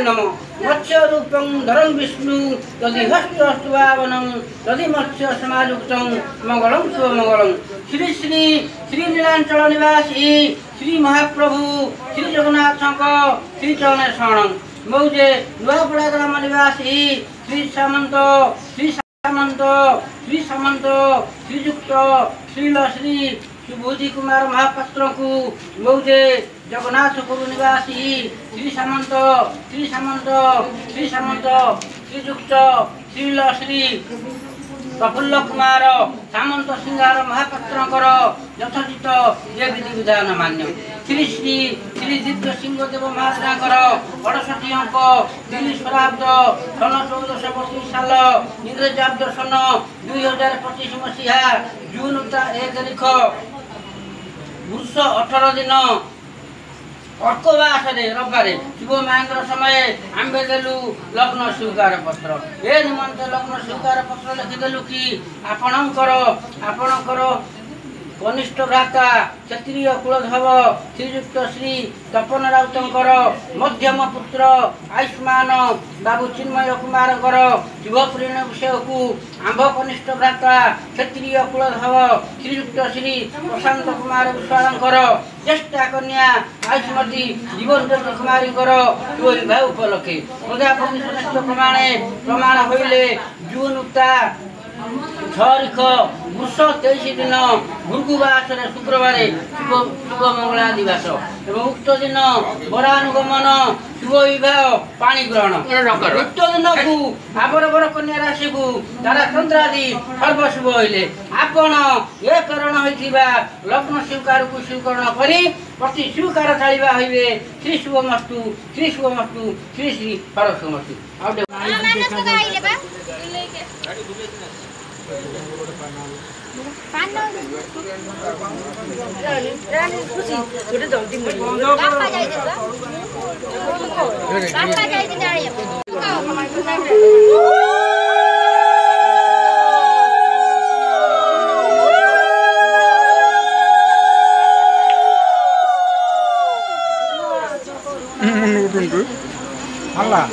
नमः मत्स्य रूपं धरं विष्णु तदि हस्तस्तुवावनं तदि मत्स्य समायुक्तं मंगलं शुभमंगलं श्री श्री श्री नीलांचल निवासी श्री महाप्रभु श्री जगन्नाथ श्री चरण शरणं मौजे नुआपड़ा ग्राम निवासी श्री सामंत श्रीजुक्त श्री सुबोधि कुमार महापात्र को मौजे जगन्नाथपुर निवासी श्री सामंत श्रीजुक्त श्री प्रफुल्ल कुमार सामंत सिंगार महापात्र यथोचित ये विधि विधान मान्य श्री श्री श्री दिव्य सिंहदेव महाराजा 68 अंक दिल्ली स्वराब्द सन 1432 साल इंग्रेजाब्द सन 2025 मसीहा जून 1 तारीख वृष 18 दिन अर्कवास रविवार शुभ मांगर समय आंबे देलु लग्न स्वीकार पत्र ए निमंत लग्न स्वीकार पत्र लिखिदेलु कि आपणकर कनिष्ठ भ्राता क्षत्रिय कुलधव श्रीजुक्त श्री तपन राउतर मध्यम पुत्र आयुष्मान बाबू चिन्मय कुमार शुभ परिणय विषय को आंभ कनिष्ठ भ्राता क्षत्रिय कुलधव श्रीजुक्त श्री प्रशांत कुमार विश्वाल ज्येष्ठा कन्या आयुष्मती जीवन ज्योति कुमारी शुभ विवाह उपलक्षे प्रजापति प्रमाण होइले जून 6 तारीख वृष 23 दिन भृगुवास शुक्रवार शुभ मंगला दिवस एवं उक्त दिन वरानुगमन शुभ विवाह पाणी ग्रहण उक्त दिन को आबर कन्या राशि को तारा चंद्रादि सर्वशुभ होइले आपण ए करण होइथिबा लग्न स्वीकार को स्वीकरण करी प्रति स्वीकार चलिबा होइबे श्री शुभमस्तु श्री श्री परशुमस्तु Allah